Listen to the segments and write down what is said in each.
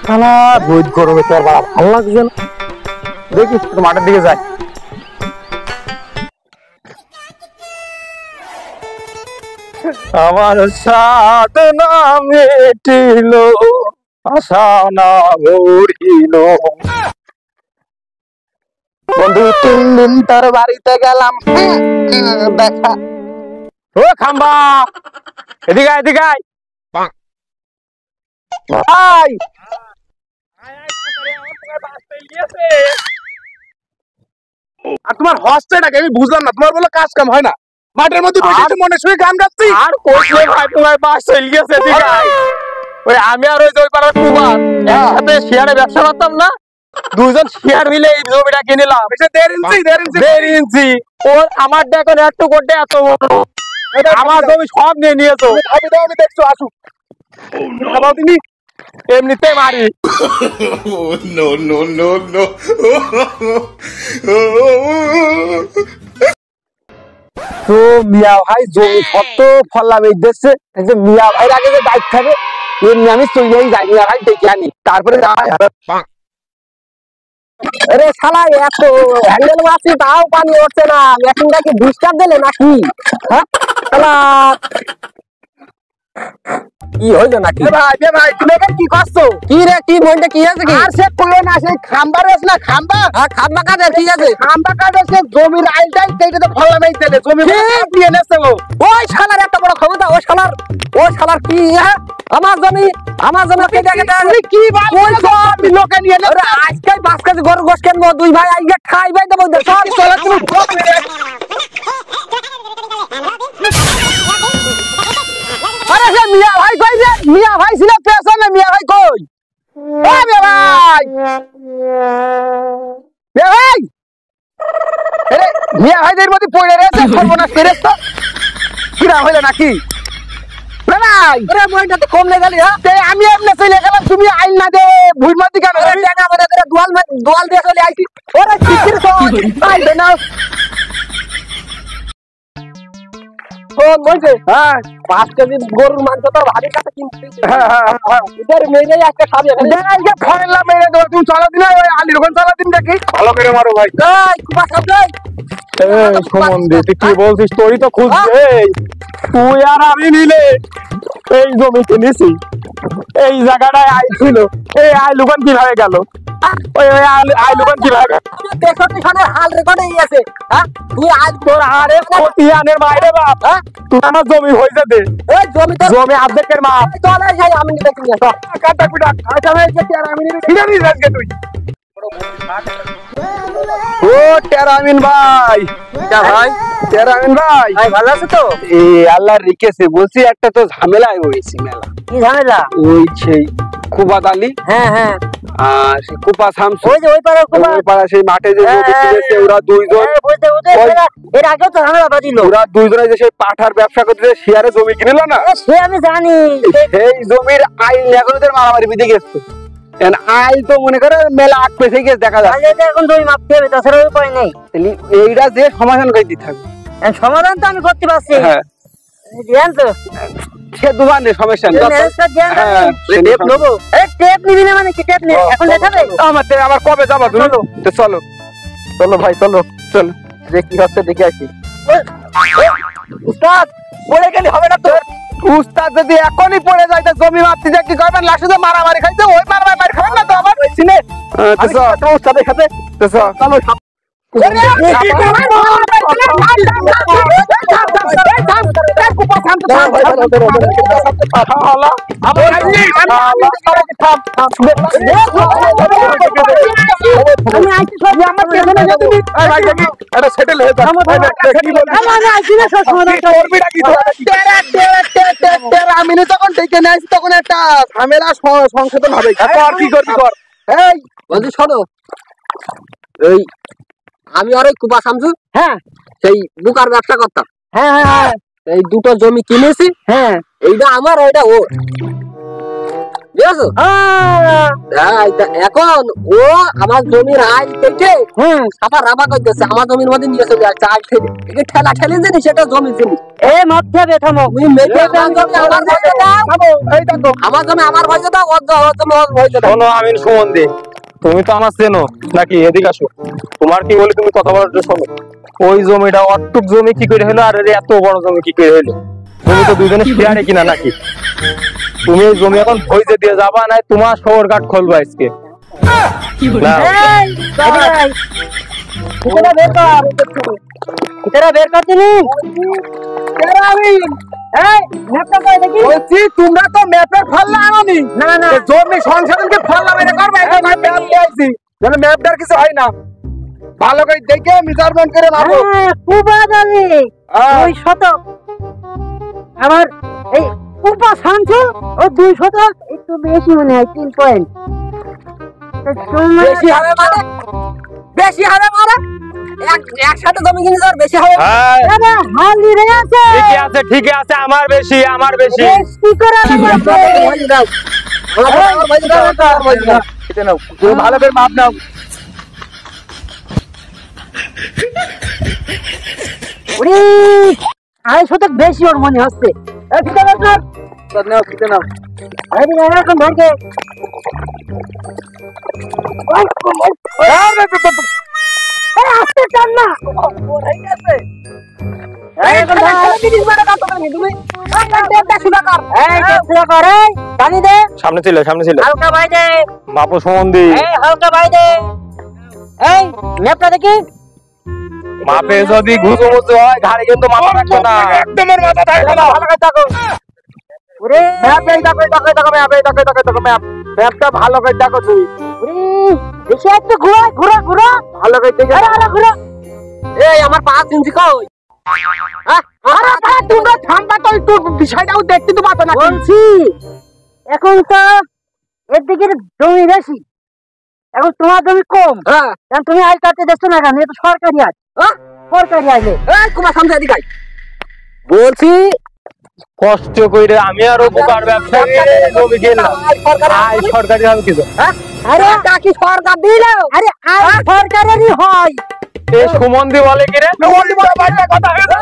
শালা রোদ গরমে তোর বাড়া ভালো লাগছে না। দেখি একটু মাঠের দিকে যাই। আমার সাধনা মেটিল, আশা না ভরিল। বন্ধু 3 দিন তোর বাড়িতে গেলাম দেখা। ও খাম্বা, এদিকে আয়, এদিকে আয়। ভাই আর তোমার হস্টেটাকে আমি বুঝলাম না, তোমার বলে কাজ কাম হয় না, মাঠের মধ্যে বসে মনে শুয়ে গান গাচ্ছি। আর কোথায় ভাই তোমার বাস চলে গেছে। এদিকে আয়। ওই আমি আর ওই পাড়ার কুমার একসাথে শেয়ারে ব্যবসা করতাম না, দুজন শেয়ার মিলে এই জমিটা কিনলাম। 1.5 ইঞ্চি। ওর আমার দেখো একটু করতে এত আমার জমি সব নিয়ে নিয়েছো। আমি দেখছো আসুক তুমি এমনিতে মারি। No, no, no, no. তো মিয়া ভাই জমি কত ফললাম এই দেশে, মিয়া ভাইয়ের আগে যে দায়িত্ব থাকে এমনি আমি চলেই যাই। মিয়া ভাই ডেকে আনি, তারপরে আরে শালা এত হ্যান্ডেল মারছি তাও পানি উঠছে না। মেশিনটা কি ডিস্টার্ব দিলে নাকি? হ্যাঁ শালা কি হইলো নাকি? ভাই তুমি এখানে কি করছো? কি রে কি বইটা কি আছে কি? আর সে করলো না, সেই খাম্বা রয়েছে না, খাম্বা খাম্বা কাটে ঠিক আছে, খাম্বা কাটে সে জমির আইলটাই কেটে তো ফললাম এই তেলে জমি দিয়ে নেছে। ওই শালার এত বড় ক্ষমতা, ওই শালার কি আমার জমি কেটে কেটে কি বল সব লোকে নিয়ে নেছে। আজকে 5 কেজি গরু গোশ কিনবো, দুই ভাই আজকে খাই ভাই দেবো। সব চলে তুমি আরে সে মিয়া ভাই কই রে? মিয়া ভাই ছিল পেছনে, মিয়া ভাই কই? ও মিয়া ভাই, মিয়া ভাই, আরে মিয়া ভাইদের মধ্যে পড়ে রয়েছে সর্বনাশ করেছ তো। কিরা হইলো নাকি? ভাই আরে মইটা তো কম লে গেলি। হ্যাঁ আমি এমনে চলে গেলাম, তুমি আইল না দে ভুল মাটি কেন? আরে টাকা মেরে ধরে দুয়াল দিয়ে চলে আইছি। ওরে কিসের তো আই দেনা ও বলছে। হ্যাঁ 5 কেজি গরুর মাংস তো ভারী কাছে কিনতে। হ্যাঁ ইদার মেরে একটা খাবে এখানে। আজকে ফললাম মেরে দেবো, তুমি চলো দিন ওই আলির ওখানে চলো দিন দেখি। ভালো করে মারো ভাই। এই কুবা খাবে। এই সুমন্দি তুই কি বলছিস? তোরই তো খুঁজছে। তুই আর আমি মিলে এই জমি কিনেছি, এই জায়গাটায় আই ছিল। এই আই লুকান কিভাবে গেল? ওই আই লুকান কিভাবে গেল? 63 সনের হাল রেকর্ডে আছে। হ্যাঁ তুই আজ তোর হারে খতিয়ানের মাইরে বাপ। হ্যাঁ তুই আমার জমি হইছে দে। এই জমি অর্ধেকের মাপ। চলে যাই আমি দেখি না। কাটা পিটা আচ্ছা ভাই যে আর আমি ফিরে দিস আজকে তুই। ও টেরামিন ভাই। ভাই টেরামিন ভাই ভাই ভালো আছে তো? এই আল্লাহর রেখেছে, বলছি একটা তো ঝামেলায় হয়েছে মেলা। কি ঝামেলা? ওই সেই কুবাত আলী হ্যাঁ আর সেই কুপা শামসু, ওই যে ওই পাড়া কুবা, ওই পাড়া সেই মাঠে যে গিয়েছে ওরা দুইজন। এর আগে তো ঝামেলা বাজিল। ওরা দুইজনে যে সেই পাঠার ব্যবসা করতে শেয়ারে জমি কিনলো না, সে আমি জানি। সেই জমির আইল এখন ওদের মারামারি বিধে গেছে। আইল তো মনে করে মেলা আগ পেছে গেছে দেখা যায়। এখন জমি মাপতে হবে, তাছাড়া উপায় নেই। এইটা যে সমাধান করে দিতে হবে। সমাধান তো আমি করতে পারছি। হ্যাঁ জ্ঞান তো সে দুবার নেই, সমস্যা নেই। টেপ নেবো। টেপ নিবি না মানে কি? টেপ নেই এখন দেখাবে। আমার কবে যাবা তুমি? চলো চলো ভাই চলো যে কি হচ্ছে দেখে আসি। উস্তাদ পড়ে গেলে হবে না তো? উস্তাদ যদি এখনই পড়ে যায় তো জমি মাপতে যে কি করবেন? লাস্টে তো মারামারি খাইছে, ওই মারামারি খাবেন না তো আবার সিনে। উস্তাদের সাথে চলো আমি তখন ডেকে নিয়ে আসি, তখন একটা ঝামেলা সংশোধন হবে। আর কি করবি কর। এই বন্ধু শোনো, এই আমি আর ওই কুবা শামসু হ্যাঁ সেই বুকার ব্যবসা করতাম। হ্যাঁ এই দুটো জমি কিনেছি। হ্যাঁ এইটা আমার ওইটা ওর। বুঝছো? এখন ও আমার জমির আইল কেটে সাপা রাবা করতেছে, আমার জমির মধ্যে নিয়ে চলে যাচ্ছে আইল ঠেলে। একে ঠেলা ঠেলে জিনিস, সেটা জমি জিনিস। এ মধ্যে বেথমো আমার জমি আমার ভয়তে দাও, ওর জমি ওর ভয়তে দাও। শোনো আমিন সুমন্দি, তুমি তো আমার চেনো নাকি? এদিকে আসো, তোমার কি বলে তুমি কথা বলার শোনো। ওই জমিটা অটুক জমি কি করে হলো, আর এত বড় জমি কি করে হলো? তুমি তো দুজনে শেয়ারে কিনা নাকি? তুমি এই জমি এখন ভইতে দিয়ে যাবা, না তোমার শহর কাঠ খুলবা আজকে। নাও। তোমরা তো ম্যাপের ফল আনোনি। না জমি সংশোধনকে ফল লাগাইতে করবে, এই ভাই ম্যাপ নিয়ে আইছি, যেন ম্যাপটার কিছু হয় না। ভালো করে দেখে মেজারমেন্ট করে নাও। ওই শতক আমার এই উপা সানছো ও 2 শতক একটু বেশি মনে হয় 3 পয়েন্ট। বেশি হবে মানে? বেশি হবে মানে? একসাথে জমি কিনে যাওয়ার বেশি হবে? হ্যাঁ, আরে হালি রে আছে ঠিকই আছে, আমার বেশি। কি করে ভয় দাও। আমার ভয় দাও, আমার ভয় দাও। এটা নাও, তুমি ভালো করে মাপ নাও। ওরে 2.5 শতক বেশি ওর মনে হচ্ছে। এই ঠিক আছে স্যার, নাও এটা নাও। এই দিন এখন ধরকে এই আস্তে টান না ঠিক আছে। এই এখন ধর জিনিস মানে কত তুমি তুমি টেপটা সুদা কর। এই দেখছিলা করে পানি দে, সামনে ছিল হালকা ভাই দে, বাপু সুমন্দি। এই হালকা ভাই দে। এই ম্যাপটা দেখি মাপে যদি ঘুষুমুচু হয় ঘাড়ে কিন্তু মাথা রাখবে না। একদম ওর মাথা থাকবে না। ভালো করে দেখো। ওরে ম্যাপ এই দেখো, ম্যাপ এই দেখো, ম্যাপ। ম্যাপটা ভালো করে দেখো তুই। ওরে বেশি একটু ঘুরা ভালো করে দেখে আরে ঘুরা। এই আমার 5 ইঞ্চি কই? আরে তোমরা থামবা তো, একটু বিষয়টাও দেখতে তো পাতো না। বলছি এখন তো এর দিকে জমি বেশি, এখন তোমার জমি কম, হ্যাঁ। কারণ তুমি আইল কাটতে দেখছো না কেন? এটা সরকারি আইল, সরকারি আইলে এই কুমার সামনে এদিকে আয়। বলছি কষ্ট কইরে আমি আরো বোকার ব্যবসা জমি কিনলাম। আয় সরকারি হবে কিছু। আরে কাকি সরকার দিল। আরে আইল সরকারেরই হয়। এই সুমন্দি বলে কি রে? কথা হয়েছে।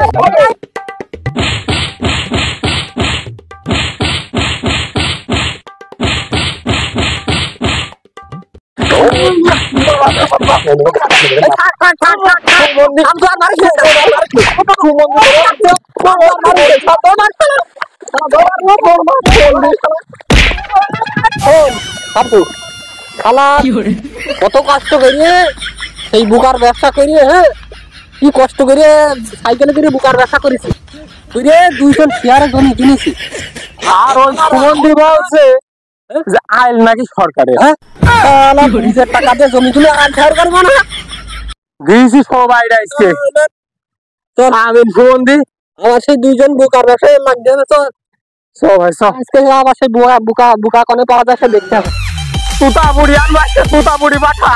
কত কষ্ট করিয়ে সেই বুকার ব্যবসা করিয়ে, হ্যাঁ কি কষ্ট করিয়ে সাইকেলে করে বুকার ব্যবসা করেছি। তুই রে 200 শেয়ারে জমি কিনেছি। আর ওই সুমন্দি বলছে যে আইল নাকি সরকারের। হ্যাঁ, 20,000 টাকা দিয়ে জমি কিনে আর শেয়ার করবো না। দিয়েছি সবাই আজকে। চল আমিন সুমন্দি, আমার সেই 2 জন বুকার ব্যবসায় লাগবে না। চল সবাই সব আজকে আবার সেই বুকা কনে পাওয়া যায় সে দেখতে হবে। তুতা বুড়ি আনবা, তুতা বুড়ি পাঠা।